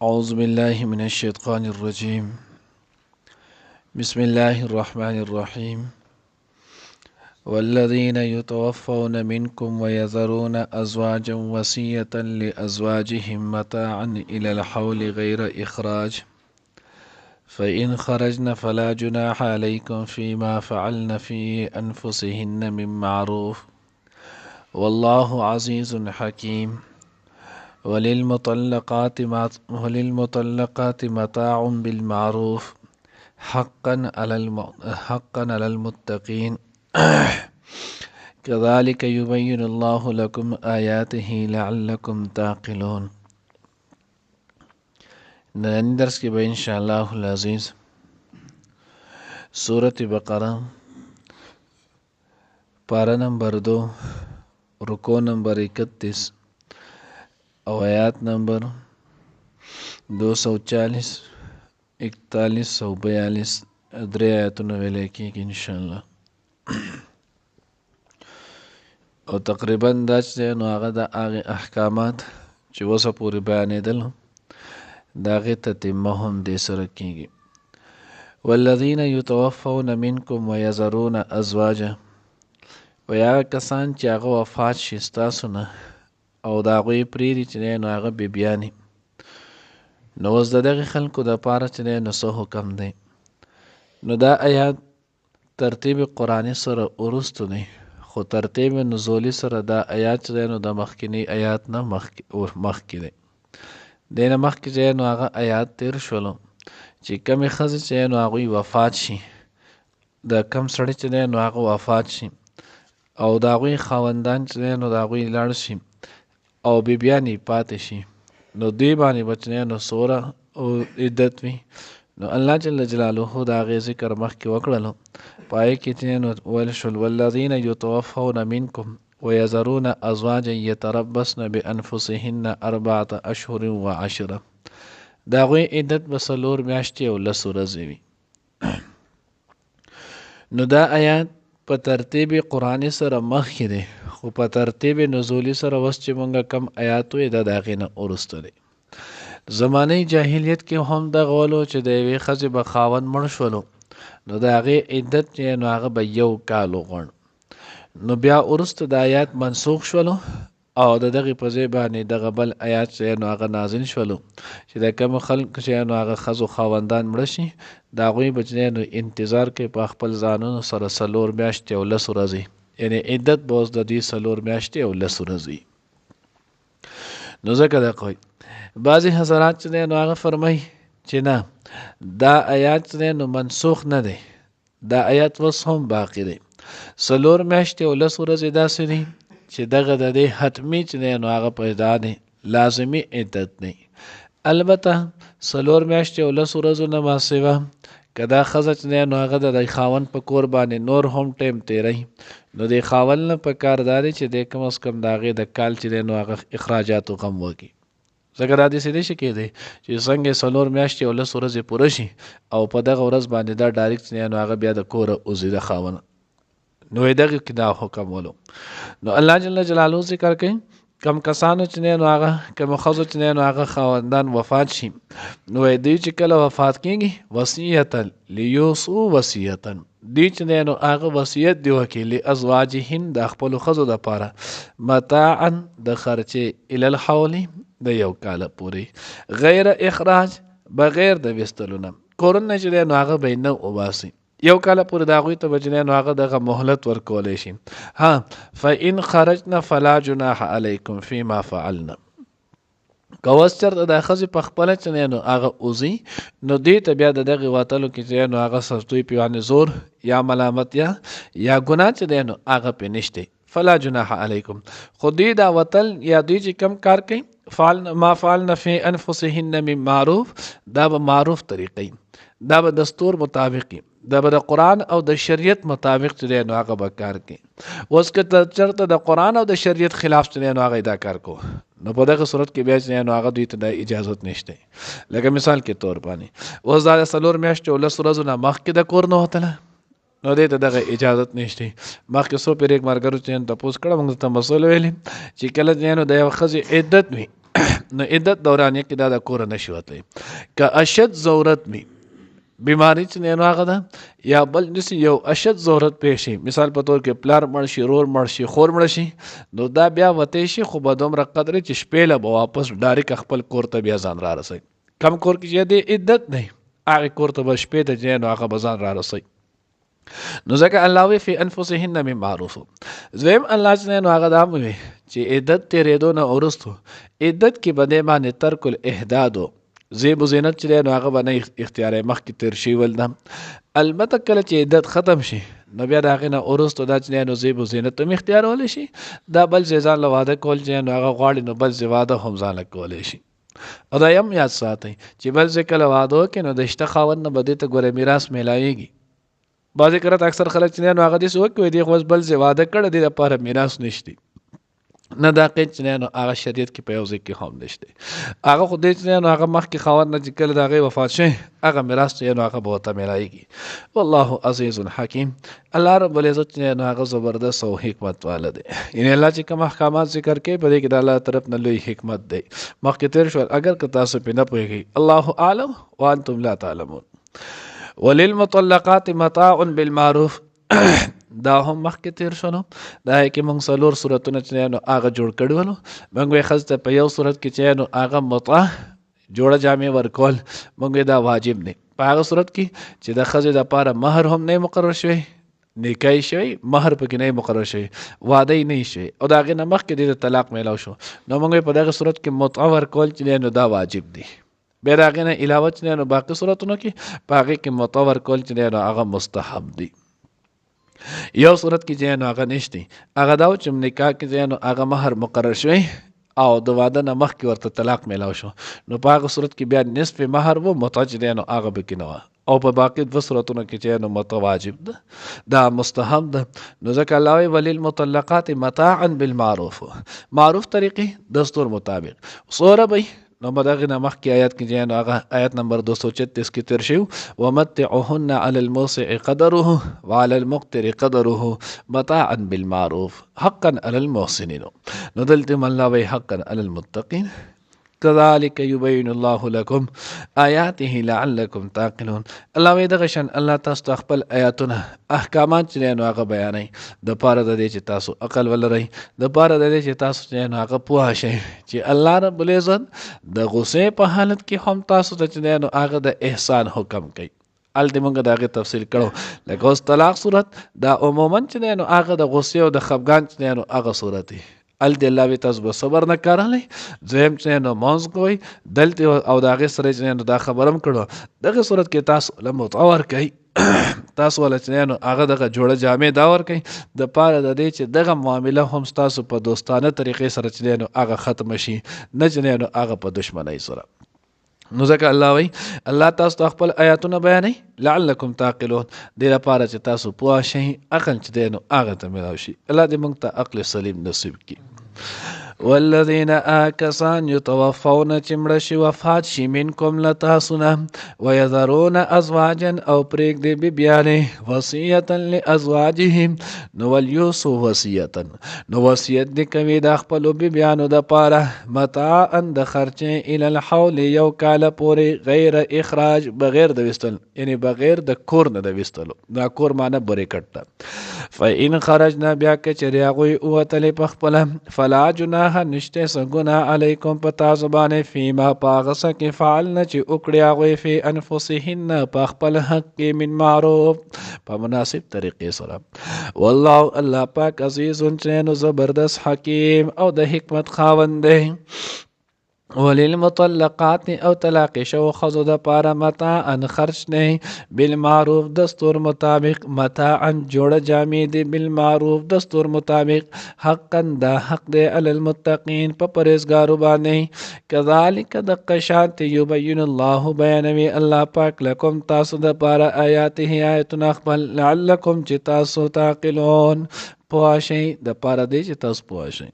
أعوذ بالله من الشيطان الرجيم. بسم الله الرحمن الرحيم. والذين يتوفون منكم ويذرون أزواجا وصية لأزواجهم متاعا إلى الحول غير إخراج فإن خرجن فلا جناح عليكم فيما فعلن في أنفسهن من معروف والله عزيز حكيم. وللمطلقات متاع بالمعروف حقا على المتقين. كذلك يبين الله لكم آياته لعلكم تعقلون. نن درس کې به ان شاء الله العزیز سورة بقره پارا نمبر 2 رکو نمبر 31 او آیات نمبر 240 41 او 42 درې آیاتونه ویل کېږي ان شاء الله. او تقریبا دا چې نو هغه د هغه احکامات چې اوسه پورې بیانېدل د هغې تتمه هم دې سره کېږي. والذین یتوفون منکم ویذرون ازواجا، وایي هغه کسان چې هغه وفات شي ستاسو نه او د هغوی پرېږدي چې دی نو هغه بیبیانې، نو اوس د دغې خلکو دپاره چې دی نو څه حکم دی؟ نو دا آیات ترتیب قرآني سره وروستو دی، خو ترتیب نزولی سره دا آیات چې دی نو د مخکینی آیات نه مخکې دی. دی نه مخکې چې دی نو هغه آیات تیر شولو چې کمې ښځې چې دی نو هغوی وفات شي، د کم سړي چې دی نو هغه وفات شي او د هغوی خاوندان چې دی نو د هغوی لاړ شي او بیبیانې پاتې شي، نو دوی باندې به چې دی نو څومره عدت وي؟ نو الله جل جلاله د هغې ذکر مخکې وکړلو په هغې کې چې نو ویل شول والذین یتوفون منکم ویذرون ازواجا یتربصن بانفسهن 4 اشهر وعشره، د هغوی عدت به 4 میاشتې او 10 ورځې وي. نو دا آیات په ترتیب قرآني سره مخکې دی، خو په ترتیب نزولی سره اوس چې مونږ کم آیات وی دا د هغې نه وروسته دی. زمانه جاهلیت کې هم دغه ولو چې د یوې ښځې به خاوند مړ شولو نو د هغې عدت چې نو هغه به 1 کال وغوڼ، نو بیا وروسته د آیات منسوخ شولو او د دغې په ځای باندې دغه بل آیات چې نو هغه نازل شولو چې د کوم خلک چې نو هغه ښځو خاوندان مړه شي د هغوی به چې نو انتظار کوي په خپل ځانونو سره 4 میاشتې او 10 ورځې، یعنې عدت به اوس د دوی 4 میاشتې او 10 ورځې. نو ځکه دغه وایي بعضې حضرات چې دی نو هغه فرمایي چې نه دا آیات چې دی نو منسوخ نه دی، دا آیات اوس هم باقي دی. 4 میاشتې او 10 ورځې داسې دي چې دغه د دې حتمي چې دی نو هغه پیدا دی، لازمي عدت دی. البته 4 میاشتې او 10 ورځو نه ماسیوه که دا ښځه چې دی نو هغه د خاوند په کور باندې نور هم ټیم تیروي نو د خاوند نه پکار دا دی چې دی کم از کم د هغې د کال چې دی نو هغه اخراجاتو غم وکړي. ځکه دا داسې دی شي کېدی چې څنګه 4 میاشتې او 10 ورځې پوره شي او په دغه ورځ باندې دا ډایرکټ چې نو هغه بیا د کوره وځي د خاوند، نو دغه کې دا حکم ولو. نو الله جل جلاله ذکر کوي کم کسانو چې نو هغه کم ښځو چې نو هغه خاوندان وفات شي نو دوی چې کله وفات کېږي وصیتا لیوصوا وصیتا، دوی چې نو هغه وصیت دی وکړي لازواجهن د خپلو ښځو دپاره متاعا د خرچې الی الحول د 1 کاله پورې غیر اخراج بغیر د ویستلو نه، کورونه چې دی نو هغه به یې نه وباسي 1 کاله پورې د هغوی ته به چې دی نو هغه دغه مهلت ورکولی شي. ها فإن خرجن فلا جناح علیکم فیما فعلن، که اوس چېرته دا ښځې په خپله چې دی نو هغه وځي نو دوی ته بیا د دغې وتلو کې چې دی نو هغه دوی پې باندې زور یا ملامت یا ګناه چې دی نو هغه پې نشته، فلا جناح علیکم. خو دوی دا وتل یا دوی چې کم کار کوي ما فعلن فی انفسهن من معروف، دا به معروف طریقې، دا به دستور مطابقي، دا به د قرآن او د شریعت مطابق چې دی نو هغه به کار کوي. اوس که چېرته د قرآن او د شریعت خلاف چې دی نو هغه دا کار کو نو په دغه صورت کې بیا چې نو هغه دوی ته د اجازت نشته. لکه مثال کې طور باندې اوس دا 4 میاشتې او 10 ورځو نه مخکې د کور نه وتله نو دې ته دغه اجازت نشته. مخکې څو پېرې مرګرو چې تپوس کړه موږ ته مسؤل ویلي چې کله نو د یو ښځې عدت وي نو عدت دورانیه کې دا د کور نشي وتلی که اشد ضرورت می بیماری چې نه هغه ده یا بل نسی یو اشد ضرورت پیښ شي مثال په تور کې پلار مړ شي رور مړ شي خور مړ شي نو دا بیا وته شي خو به دومره قدر چې شپې له واپس ډایرک خپل کور ته بیا ځان را رسي کم کور کې چې د عدت نه هغه کور ته به شپې ته ځین هغه به ځان را رسي نو ځکه الله وی فی انفسهن من معروف زم الله چې نو هغه دا وی چې عدت تیرېدو نه ورستو عدت کې بده باندې ترک الاحداد زیب و زینت چې نو هغه باندې اختیار مخکې تیر شي ول ده البته کله چې عدت ختم شي نو بیا دا غنه ورستو دا چې نو زیب و زینت هم اختیار ول شي دا بل ځان له واده کول چې نو هغه غواړي نو بل واده هم ځان له کول شي او دا یم یاد ساتي چې بل ځکه له واده کې نو د شته خاوند نه بده ته ګوره میراث ملایږي بعضی کرت اکثر خلک چې نو هغه دې سو کوي دی خو بل واده کړه دی لپاره میراث نشتی نه دا قید چې نو هغه شریعت کې په یو ځای کې هم نشته هغه خو دې چې نو هغه مخکې خاوند نه چې کله د هغې وفات شي هغه میراث چې نو هغه به ورته میلایږي والله عزیز حکیم الله رب العزت چې نو هغه زبردست او حکمت والا دی یعنی الله چې کوم احکامات ذکر کوي په دې کې د الله طرف نه لوی حکمت دی مخکې تیر شو اگر که تاسو په نه پوهیږئ الله اعلم وانتم لا تعلمون وللمطلقات متاع بالمعروف دا هم مخکې تیر شونو دا کې موږ څلور صورتونه چې نو هغه جوړ کړي ولو موږ یې ښځې ته په یو صورت کې چې نو هغه متعه جوړه جامې ورکول موږ دا واجب دی په هغه صورت کې چې د ښځې دپاره مهر هم نه مقرر شوی نکاح شوی مهر پکې نه مقرر شوی واده یې نه شوی او د هغې نه مخکې د طلاق میلاو شو نو موږ په دغه صورت کې متعه ورکول چې نو دا واجب دی بیا د هغې نه علاوه چې نو باقي صورتونو کې په هغې کې متعه ورکول چې نو هغه مستحب دی یو صورت کې چې نو هغه نشتی هغه دا چې نکاح کې چې نو هغه مهر مقرر شوی او د واده نه مخکې ورته طلاق میلاو شو نو په هغه صورت کې بیا نصف مهر و متعه چې نو هغه به کې نه وه او په باقي دوه صورتونو کې چې نو متعه واجب ده دا مستحب ده نو ځکه الله وی وللمطلقات متاعا بالمعروف معروف طریقې دستور مطابق صوره به نو بدغه نه مخکې آیات کې چې نو هغه آیت نمبر 236 کې تیر شو ومتعهن على الموسع قدره وعلى المقتر قدره متاعا بالمعروف حقا على المحسنين نو دلته الله وی حقا على المتقين كذلك يبين الله لكم آياته لعلكم تعقلون الله وی دغه شان الله تاسو ته خپل آیاتونه احکامات چې نو هغه بیانوي د پاره د دې چې تاسو عقل ولرئ د پاره د دې چې تاسو چې نو هغه پوه شئ چې الله رب العزت د غصې په حالت کې هم تاسو ته چې نو هغه د احسان حکم کوي الته موږ دغه تفصیل کړو لکه اوس طلاق صورت دا عموما چې نو هغه د غصې او د خفګان چې نو هغه صورت دی ال د الله وی تاسو به صبر نه کارلې زم چې نو مونږ کوی دلته او دا غي سره چې نو دا خبرم کړو دغه صورت کې تاسو له متور کوي تاسو ول چې نو هغه دغه جوړه جامې دا ور کوي د پاره د دې چې دغه معامله هم تاسو په دوستانه طریقې سره چې نو هغه ختم شي نه چې نو هغه په دشمنی سره نو ځکه الله وی الله تاسو ته خپل آیاتونه بیانوي لعلکم تعقلون دې لپاره چې تاسو پوه شئ عقل چې نو هغه ته ملاوي شي الله دې موږ ته عقل سلیم نصیب کړي والذین آکسان یتوفون چمړه شي وفات شي منکم لتاسونه ويذرون ازواجا او پریک دی بیانې وصیتا لازواجهم نو ولیوسو وصیتا نو وصیت دی کوي د خپل بیانو د پاره متاعا د خرچه ال الحول یو کال پوري غیر اخراج بغیر د وستل یعنی بغیر د کور نه د وستلو دا کور معنی بری کټه فإن خرجنا بیا کچری غوی او تل پخپل فلا جناح نشته سګنا علیکم پتا زبانه فیما پاغس کې فعلنا چې وکړیا غوی فی انفسهن پخپل حق کې من معروف په مناسب طریقې سره والله الله پاک عزیز چنو زبردست حکیم او د حکمت خاوند دی وللمطلقات او طلاق شو خزو د پاره متاعا خرچ نه بالمعروف دستور مطابق متاعا جوړه جامې دي بالمعروف دستور مطابق حقا دا حق دی علی المتقین په پرهیزګارو باندې کذالک د قشات یبین الله بیانوي الله پاک لکم تاسو د پاره آیاته آیتنا خپل لعلکم چې تاسو تعقلون پوه شئ د پاره دی چې تاسو پوه شئ